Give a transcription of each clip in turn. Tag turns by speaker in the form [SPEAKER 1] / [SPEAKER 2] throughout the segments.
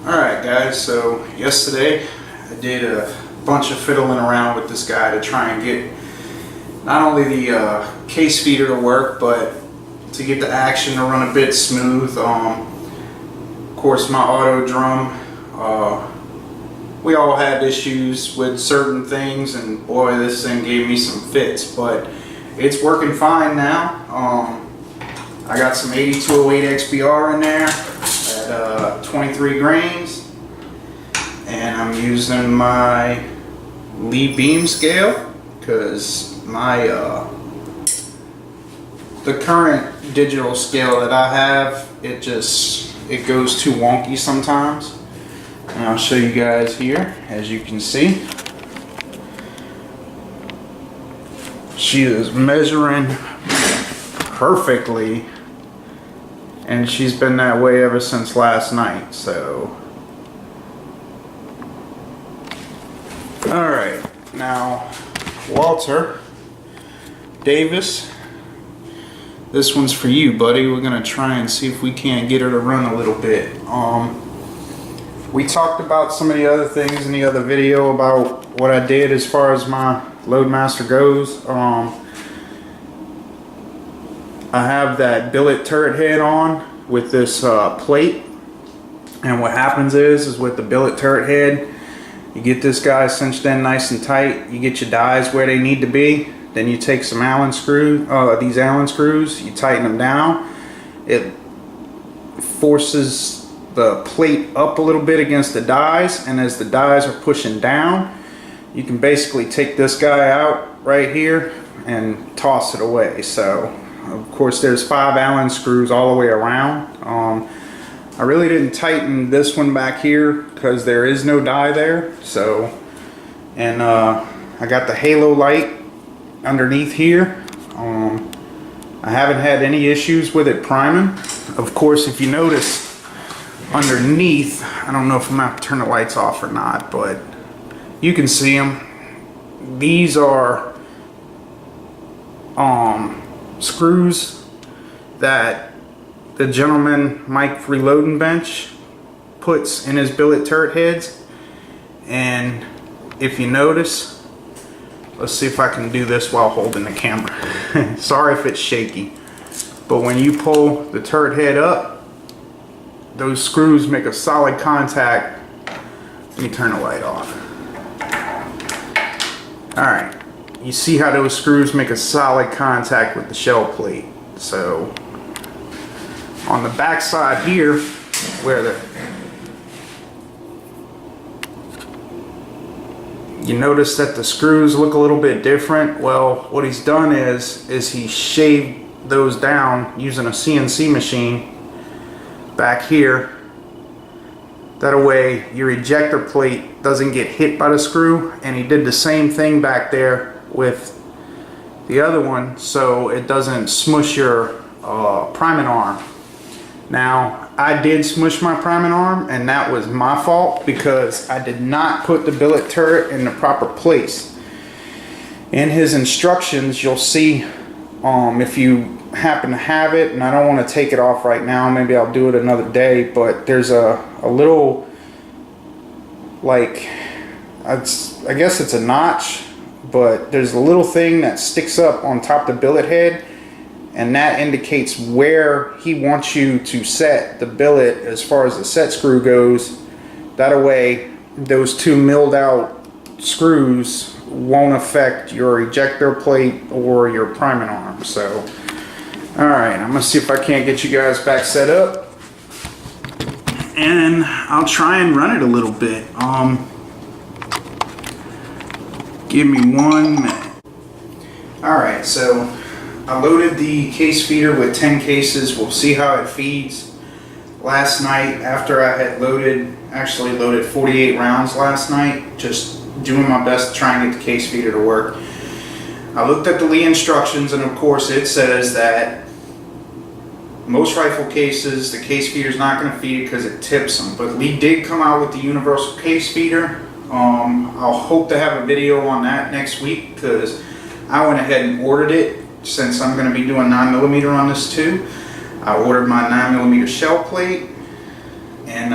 [SPEAKER 1] Alright guys, so yesterday I did a bunch of fiddling around with this guy to try and get not only the case feeder to work, but to get the action to run a bit smooth. Of course, my auto drum, we all had issues with certain things, and boy, this thing gave me some fits, but it's working fine now. I got some 8208 XBR in there at 23 grains, and I'm using my Lee beam scale because my the current digital scale that I have, it goes too wonky sometimes. And I'll show you guys here. As you can see, she is measuring perfectly, and she's been that way ever since last night. So alright, now Walter Davis, this one's for you, buddy. We're gonna try and see if we can't get her to run a little bit. We talked about some of the other things in the other video about what I did as far as my Loadmaster goes. I have that billet turret head on with this plate, and what happens is with the billet turret head, you get this guy cinched in nice and tight, you get your dies where they need to be, then you take some Allen screws, these Allen screws, you tighten them down, it forces the plate up a little bit against the dies, and as the dies are pushing down, you can basically take this guy out right here and toss it away. So of course there's 5 Allen screws all the way around. I really didn't tighten this one back here because there is no die there. So, and I got the halo light underneath here. I haven't had any issues with it priming. Of course, if you notice underneath, I don't know if I'm gonna have to turn the lights off or not, but you can see them. These are screws that the gentleman Mike Reloading Bench puts in his billet turret heads. And if you notice, let's see if I can do this while holding the camera. Sorry if it's shaky, but when you pull the turret head up, those screws make a solid contact. Let me turn the light off. Alright, you see how those screws make a solid contact with the shell plate. So on the back side here, where you notice that the screws look a little bit different. Well, what he's done is he shaved those down using a CNC machine back here. That way your ejector plate doesn't get hit by the screw, and he did the same thing back there with the other one so it doesn't smush your priming arm. Now, I did smush my priming arm, and that was my fault because I did not put the billet turret in the proper place. In his instructions, you'll see, if you happen to have it, and I don't want to take it off right now, maybe I'll do it another day, but there's a little, like, I guess it's a notch, but there's a little thing that sticks up on top of the billet head, and that indicates where he wants you to set the billet as far as the set screw goes. That way those 2 milled out screws won't affect your ejector plate or your priming arm. So alright, I'm gonna see if I can't get you guys back set up, and I'll try and run it a little bit. Give me 1 minute. Alright, so I loaded the case feeder with 10 cases. We'll see how it feeds. Last night, after I had actually loaded 48 rounds last night, just doing my best to try and get the case feeder to work, I looked at the Lee instructions, and of course it says that most rifle cases, the case feeder is not going to feed it because it tips them. But Lee did come out with the universal case feeder. I'll hope to have a video on that next week because I went ahead and ordered it. Since I'm going to be doing 9mm on this too, I ordered my 9mm shell plate, and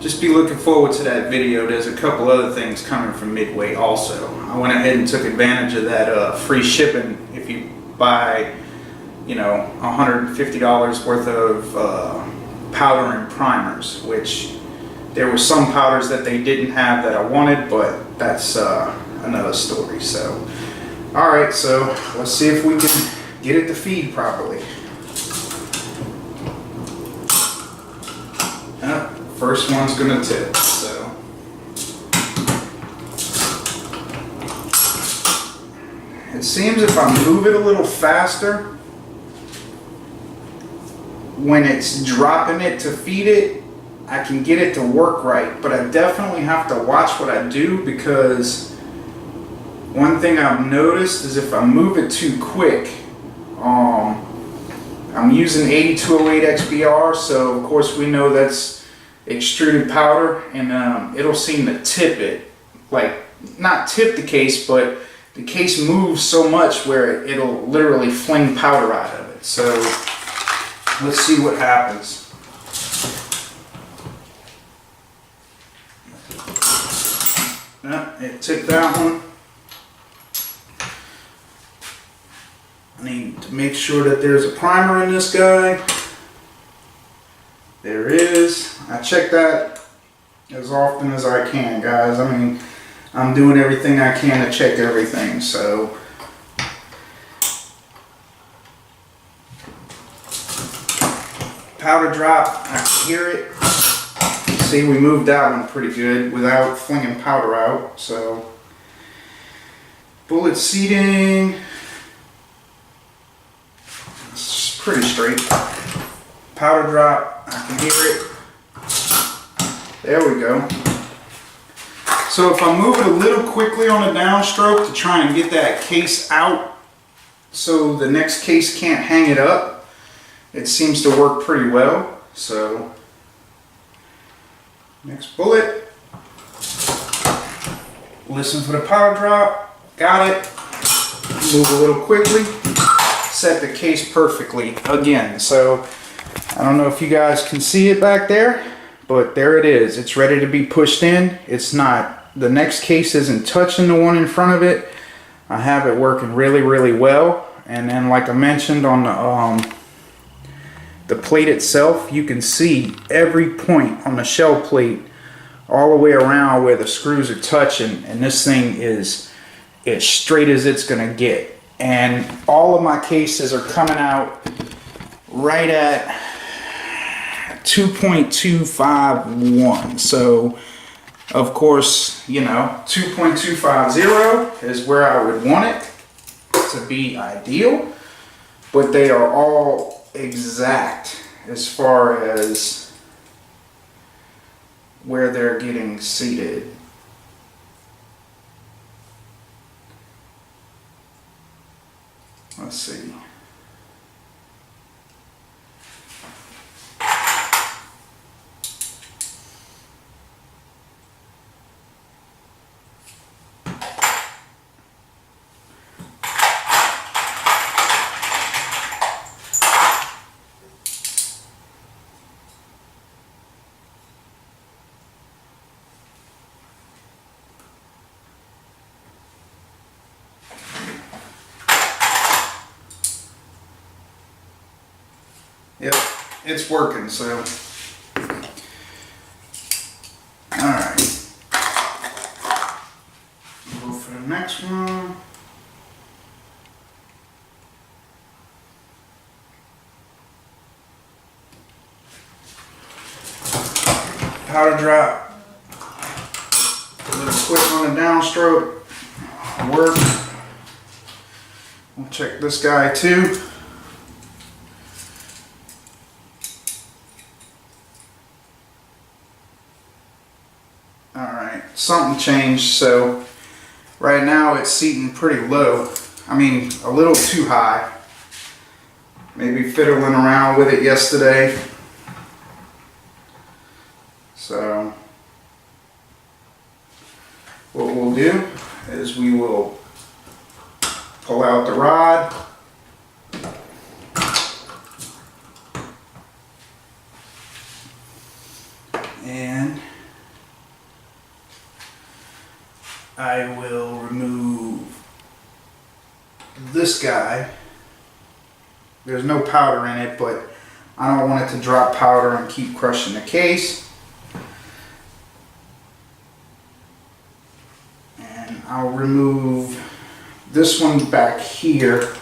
[SPEAKER 1] just be looking forward to that video. There's a couple other things coming from Midway also. I went ahead and took advantage of that free shipping if you buy, you know, $150 worth of powder and primers, which there were some powders that they didn't have that I wanted, but that's another story. So, all right, so let's see if we can get it to feed properly. First one's gonna tip, so. It seems if I move it a little faster, when it's dropping it to feed it, I can get it to work right, but I definitely have to watch what I do, because one thing I've noticed is if I move it too quick, I'm using 8208 XBR, so of course we know that's extruded powder, and it'll seem to tip it, like not tip the case, but the case moves so much where it'll literally fling powder out of it. So let's see what happens. It took that one. I need to make sure that there's a primer in this guy. There is. I check that as often as I can, guys. I mean, I'm doing everything I can to check everything, so. Powder drop, I can hear it. See, we moved that one pretty good without flinging powder out, so. Bullet seating. It's pretty straight. Powder drop, I can hear it. There we go. So if I move it a little quickly on the downstroke to try and get that case out so the next case can't hang it up, it seems to work pretty well. So next bullet. Listen for the powder drop. Got it. Move a little quickly. Set the case perfectly again. So I don't know if you guys can see it back there, but there it is. It's ready to be pushed in. It's not, the next case isn't touching the one in front of it. I have it working really, really well. And then like I mentioned on the plate itself, you can see every point on the shell plate all the way around where the screws are touching, and this thing is as straight as it's gonna get. And all of my cases are coming out right at 2.251. So of course, you know, 2.250 is where I would want it to be ideal, but they are all exact as far as where they're getting seated. Let's see. Yep, it's working, so. Alright. Go for the next one. Powder drop. A little quick on the downstroke. Work. We'll check this guy too. Alright, something changed, so right now it's seating pretty low. I mean, a little too high. Maybe fiddling around with it yesterday. So, what we'll do is we will pull out the rod. And I will remove this guy. There's no powder in it, but I don't want it to drop powder and keep crushing the case. And I'll remove this one back here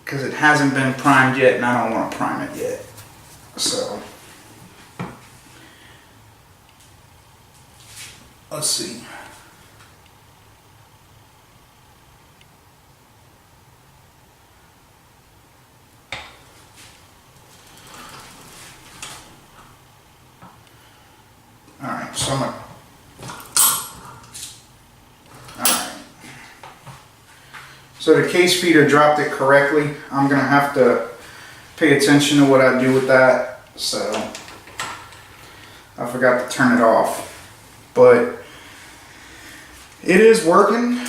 [SPEAKER 1] because it hasn't been primed yet and I don't want to prime it yet. So let's see. Alright, so I'm gonna, alright. So the case feeder dropped it correctly. I'm gonna have to pay attention to what I do with that. So I forgot to turn it off. But it is working.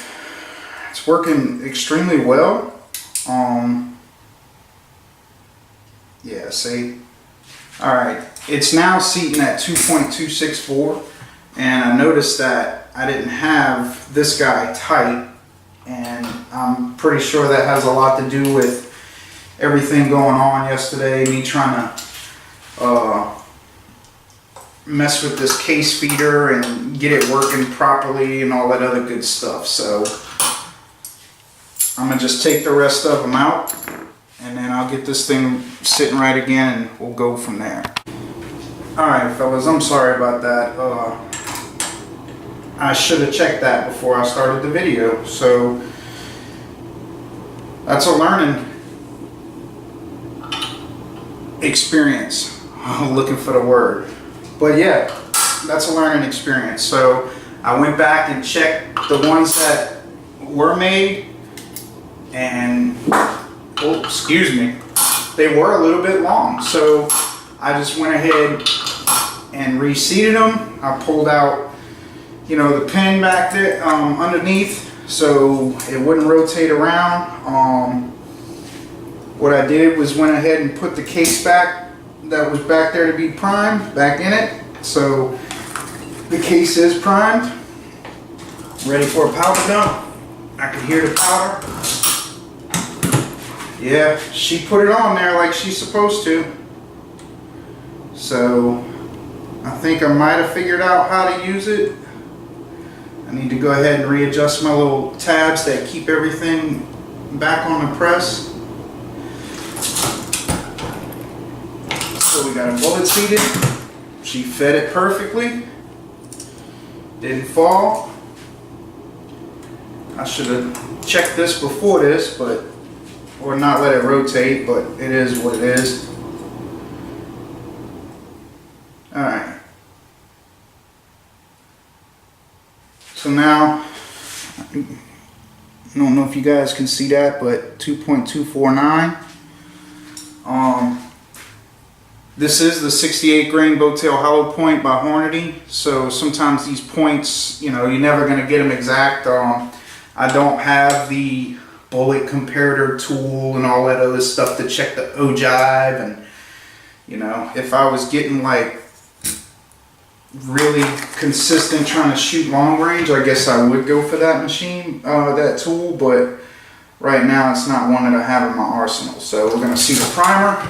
[SPEAKER 1] It's working extremely well. Yeah, see. Alright, it's now seating at 2.264, and I noticed that I didn't have this guy tight, and I'm pretty sure that has a lot to do with everything going on yesterday, me trying to mess with this case feeder and get it working properly and all that other good stuff. So I'm gonna just take the rest of them out and then I'll get this thing sitting right again and we'll go from there. Alright fellas, I'm sorry about that. I should have checked that before I started the video. So that's a learning experience. I'm looking for the word. But yeah, that's a learning experience. So I went back and checked the ones that were made and, oh, excuse me, they were a little bit long. So I just went ahead and reseated them. I pulled out, you know, the pin back there underneath so it wouldn't rotate around. What I did was went ahead and put the case back that was back there to be primed back in it. So the case is primed, ready for a powder dump. I can hear the powder. Yeah, she put it on there like she's supposed to. So I think I might have figured out how to use it. I need to go ahead and readjust my little tabs that keep everything back on the press. So we got a bullet seated. She fed it perfectly. Didn't fall. I should have checked this before this, but or not let it rotate, but it is what it is. Alright. So now, I don't know if you guys can see that, but 2.249. This is the 68 grain bowtail hollow point by Hornady. So sometimes these points, you know, you're never going to get them exact. I don't have the bullet comparator tool and all that other stuff to check the ogive, and you know, if I was getting like really consistent trying to shoot long range, I guess I would go for that machine, that tool, but right now it's not one that I have in my arsenal. So we're going to see the primer.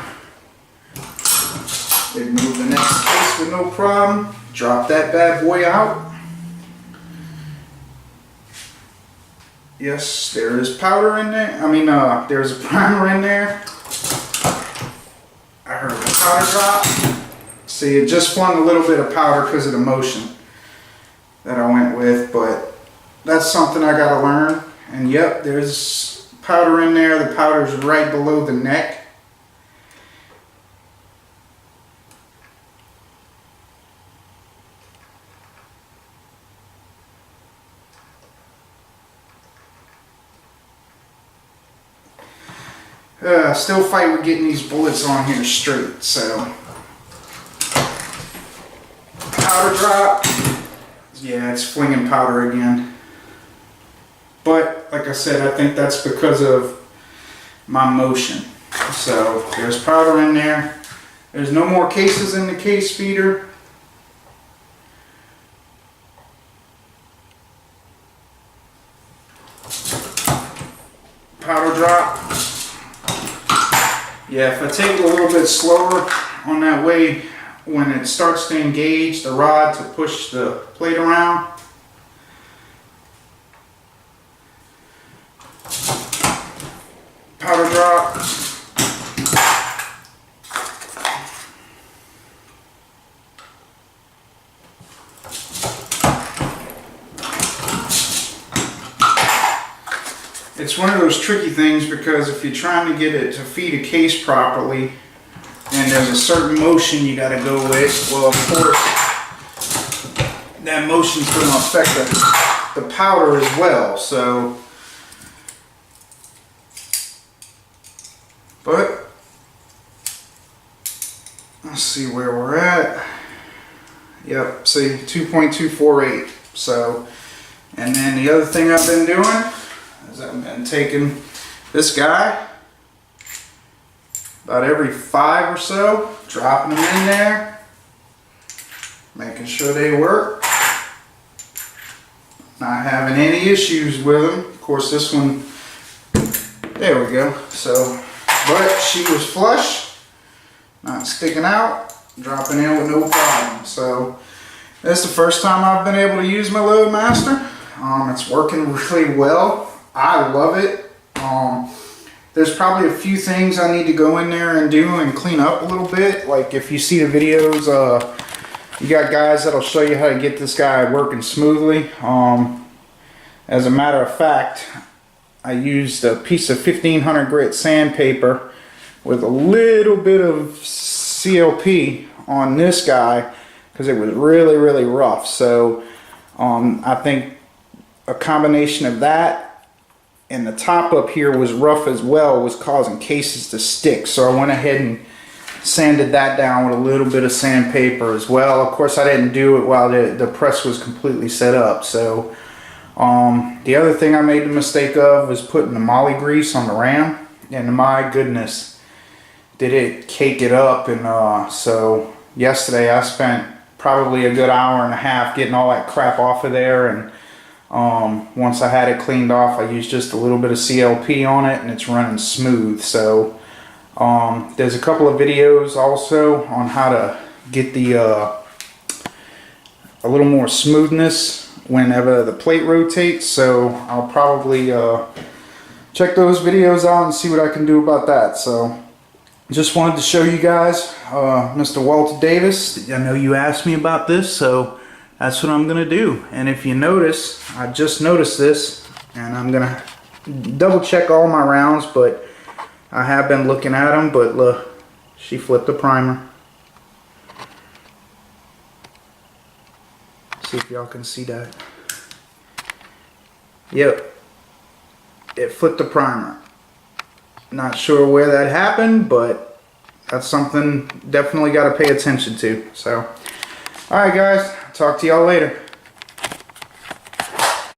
[SPEAKER 1] Remove the next case with no problem. Drop that bad boy out. Yes, there is powder in there. I mean, there's a primer in there. I heard the powder drop. See, it just flung a little bit of powder because of the motion that I went with, but that's something I gotta learn. And yep, there's powder in there. The powder's right below the neck. Still fight with getting these bullets on here straight, so. Powder drop. Yeah, it's flinging powder again. But, like I said, I think that's because of my motion. So, there's powder in there. There's no more cases in the case feeder. Yeah, if I take it a little bit slower on that way, when it starts to engage the rod to push the plate around, powder drop. It's one of those tricky things because if you're trying to get it to feed a case properly and there's a certain motion you got to go with, well, of course that motion's going to affect the powder as well. So, but let's see where we're at. Yep, see 2.248. So, and then the other thing I've been doing, I've been taking this guy about every 5 or so, dropping them in there, making sure they work, not having any issues with them. Of course, this one, there we go. So, but she was flush, not sticking out, dropping in with no problem. So that's the first time I've been able to use my Loadmaster. It's working really well. I love it. There's probably a few things I need to go in there and do and clean up a little bit. Like if you see the videos, you got guys that'll show you how to get this guy working smoothly. As a matter of fact, I used a piece of 1500 grit sandpaper with a little bit of CLP on this guy because it was really, really rough. So I think a combination of that and the top up here was rough as well, was causing cases to stick. So I went ahead and sanded that down with a little bit of sandpaper as well. Of course, I didn't do it while the press was completely set up. So the other thing I made the mistake of was putting the moly grease on the ram, and my goodness, did it cake it up. And so yesterday I spent probably a good hour and a half getting all that crap off of there. And once I had it cleaned off, I used just a little bit of CLP on it and it's running smooth. So there's a couple of videos also on how to get the a little more smoothness whenever the plate rotates. So I'll probably check those videos out and see what I can do about that. So just wanted to show you guys Mr. Walter Davis. I know you asked me about this, so that's what I'm gonna do. And if you notice, I just noticed this, and I'm gonna double check all my rounds, but I have been looking at them. But look, she flipped the primer. See if y'all can see that. Yep, it flipped the primer. Not sure where that happened, but that's something definitely got to pay attention to. So, alright guys, talk to y'all later.